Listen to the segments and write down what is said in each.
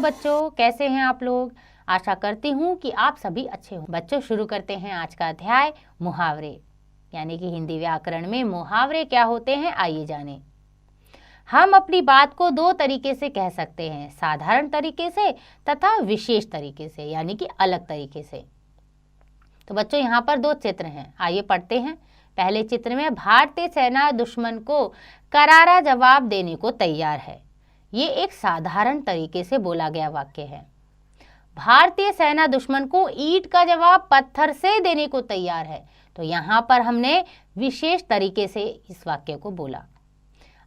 बच्चों, कैसे हैं आप लोग। आशा करती हूँ कि आप सभी अच्छे हों। बच्चों, शुरू करते हैं आज का अध्याय मुहावरे, यानी कि हिंदी व्याकरण में मुहावरे क्या होते हैं, आइए जानें। हम अपनी बात को दो तरीके से कह सकते हैं, साधारण तरीके से तथा विशेष तरीके से, यानी कि अलग तरीके से। तो बच्चों, यहाँ पर दो चित्र हैं, आइए पढ़ते हैं। पहले चित्र में भारतीय सेना दुश्मन को करारा जवाब देने को तैयार है। ये एक साधारण तरीके से बोला गया वाक्य है। भारतीय सेना दुश्मन को ईंट का जवाब पत्थर से देने को तैयार है। तो यहाँ पर हमने विशेष तरीके से इस वाक्य को बोला।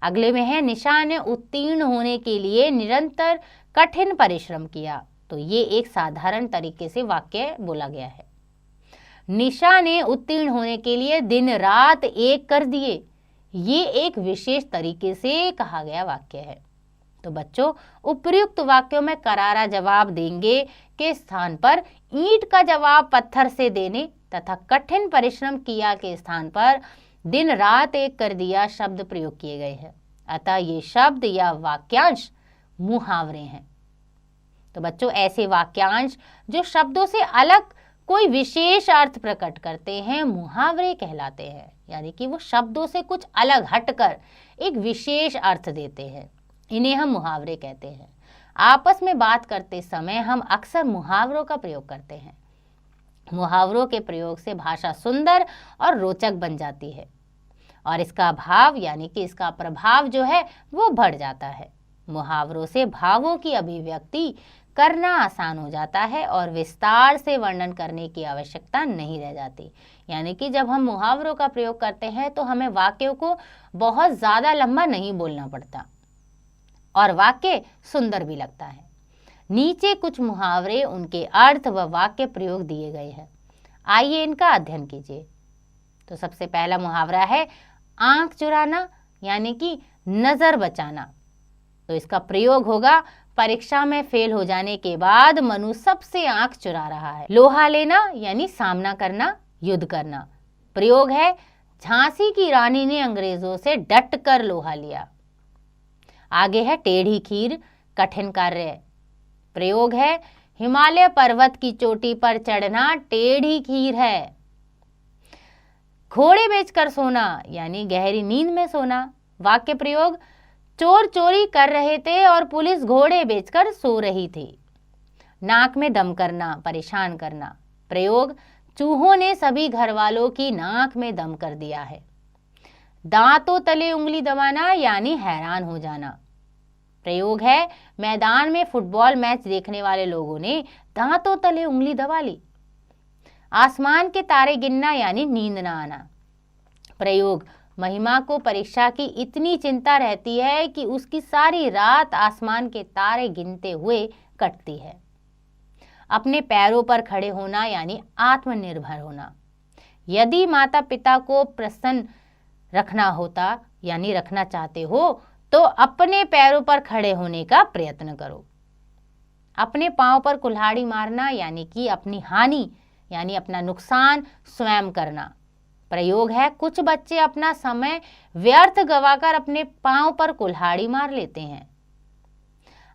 अगले में है निशा ने उत्तीर्ण होने के लिए निरंतर कठिन परिश्रम किया। तो ये एक साधारण तरीके से वाक्य बोला गया है। निशा ने उत्तीर्ण होने के लिए दिन रात एक कर दिए। ये एक विशेष तरीके से कहा गया वाक्य है। तो बच्चों, उपर्युक्त वाक्यों में करारा जवाब देंगे के स्थान पर ईंट का जवाब पत्थर से देने तथा कठिन परिश्रम किया के स्थान पर दिन रात एक कर दिया शब्द प्रयोग किए गए हैं। अतः ये शब्द या वाक्यांश मुहावरे हैं। तो बच्चों, ऐसे वाक्यांश जो शब्दों से अलग कोई विशेष अर्थ प्रकट करते हैं मुहावरे कहलाते हैं, यानी कि वो शब्दों से कुछ अलग हटकर एक विशेष अर्थ देते हैं। इन्हें हम मुहावरे कहते हैं। आपस में बात करते समय हम अक्सर मुहावरों का प्रयोग करते हैं। मुहावरों के प्रयोग से भाषा सुंदर और रोचक बन जाती है और इसका भाव यानी कि इसका प्रभाव जो है वो बढ़ जाता है। मुहावरों से भावों की अभिव्यक्ति करना आसान हो जाता है और विस्तार से वर्णन करने की आवश्यकता नहीं रह जाती। यानी कि जब हम मुहावरों का प्रयोग करते हैं तो हमें वाक्यों को बहुत ज़्यादा लंबा नहीं बोलना पड़ता और वाक्य सुंदर भी लगता है। नीचे कुछ मुहावरे, उनके अर्थ व वाक्य प्रयोग दिए गए हैं, आइए इनका अध्ययन कीजिए। तो सबसे पहला मुहावरा है आंख चुराना, यानी कि नजर बचाना। तो इसका प्रयोग होगा परीक्षा में फेल हो जाने के बाद मनु सबसे आंख चुरा रहा है। लोहा लेना यानी सामना करना, युद्ध करना। प्रयोग है झांसी की रानी ने अंग्रेजों से डट कर लोहा लिया। आगे है टेढ़ी खीर, कठिन कार्य। प्रयोग है हिमालय पर्वत की चोटी पर चढ़ना टेढ़ी खीर है। घोड़े बेचकर सोना यानी गहरी नींद में सोना। वाक्य प्रयोग चोर चोरी कर रहे थे और पुलिस घोड़े बेचकर सो रही थी। नाक में दम करना, परेशान करना। प्रयोग चूहों ने सभी घर वालों की नाक में दम कर दिया है। दांतों तले उंगली दबाना यानी हैरान हो जाना। प्रयोग है मैदान में फुटबॉल मैच देखने वाले लोगों ने दांतों तले उंगली दबा ली। आसमान के तारे गिनना यानी नींद न आना। प्रयोग महिमा को परीक्षा की इतनी चिंता रहती है कि उसकी सारी रात आसमान के तारे गिनते हुए कटती है। अपने पैरों पर खड़े होना यानी आत्मनिर्भर होना। यदि माता पिता को प्रसन्न रखना होता यानी रखना चाहते हो तो अपने पैरों पर खड़े होने का प्रयत्न करो। अपने पांव पर कुल्हाड़ी मारना यानी कि अपनी हानि यानी अपना नुकसान स्वयं करना। प्रयोग है कुछ बच्चे अपना समय व्यर्थ गवाकर अपने पांव पर कुल्हाड़ी मार लेते हैं।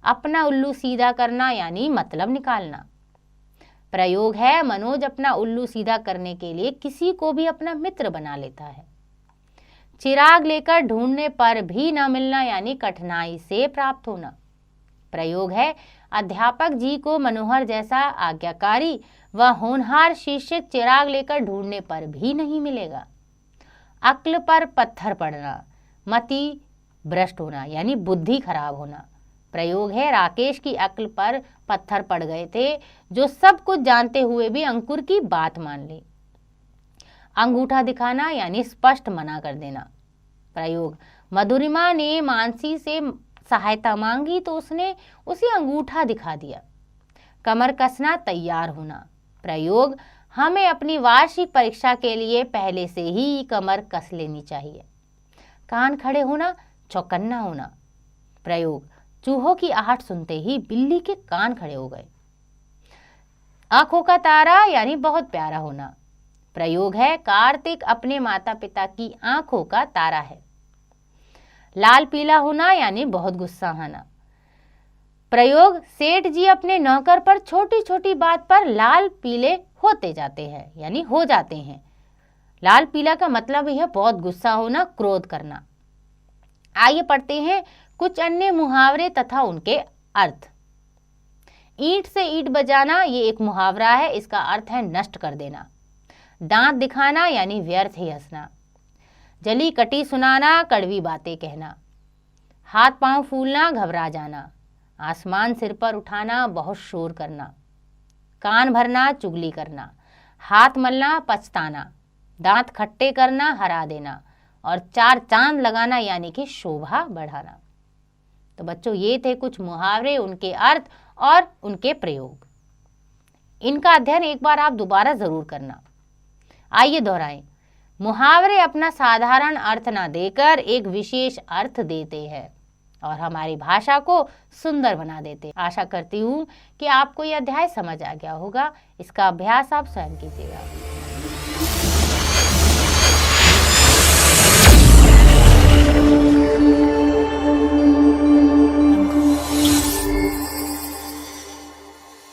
अपना उल्लू सीधा करना यानी मतलब निकालना। प्रयोग है मनोज अपना उल्लू सीधा करने के लिए किसी को भी अपना मित्र बना लेता है। चिराग लेकर ढूंढने पर भी न मिलना यानी कठिनाई से प्राप्त होना। प्रयोग है अध्यापक जी को मनोहर जैसा आज्ञाकारी व होनहार शिष्य चिराग लेकर ढूंढने पर भी नहीं मिलेगा। अक्ल पर पत्थर पड़ना, मति भ्रष्ट होना यानी बुद्धि खराब होना। प्रयोग है राकेश की अक्ल पर पत्थर पड़ गए थे जो सब कुछ जानते हुए भी अंकुर की बात मान ली। अंगूठा दिखाना यानी स्पष्ट मना कर देना। प्रयोग मधुरिमा ने मानसी से सहायता मांगी तो उसने उसे अंगूठा दिखा दिया। कमर कसना तैयार होना। प्रयोग हमें अपनी वार्षिक परीक्षा के लिए पहले से ही कमर कस लेनी चाहिए। कान खड़े होना, चौकन्ना होना। प्रयोग चूहों की आहट सुनते ही बिल्ली के कान खड़े हो गए। आंखों का तारा यानी बहुत प्यारा होना। प्रयोग है कार्तिक अपने माता पिता की आंखों का तारा है। लाल पीला होना यानी बहुत गुस्सा आना। प्रयोग, सेठ जी अपने नौकर पर छोटी छोटी बात पर लाल पीले होते जाते हैं, यानी हो जाते हैं। लाल पीला का मतलब है बहुत गुस्सा होना, क्रोध करना। आइए पढ़ते हैं कुछ अन्य मुहावरे तथा उनके अर्थ। ईंट से ईंट बजाना, ये एक मुहावरा है, इसका अर्थ है नष्ट कर देना। दांत दिखाना यानी व्यर्थ ही हंसना। जली कटी सुनाना, कड़वी बातें कहना। हाथ पांव फूलना, घबरा जाना। आसमान सिर पर उठाना, बहुत शोर करना। कान भरना, चुगली करना। हाथ मलना, पछताना। दांत खट्टे करना, हरा देना। और चार चांद लगाना यानी कि शोभा बढ़ाना। तो बच्चों, ये थे कुछ मुहावरे, उनके अर्थ और उनके प्रयोग। इनका अध्ययन एक बार आप दोबारा जरूर करना। आइए दोहराएं। मुहावरे अपना साधारण अर्थ ना देकर एक विशेष अर्थ देते हैं और हमारी भाषा को सुंदर बना देते हैं। आशा करती हूँ कि आपको यह अध्याय समझ आ गया होगा। इसका अभ्यास आप स्वयं कीजिएगा।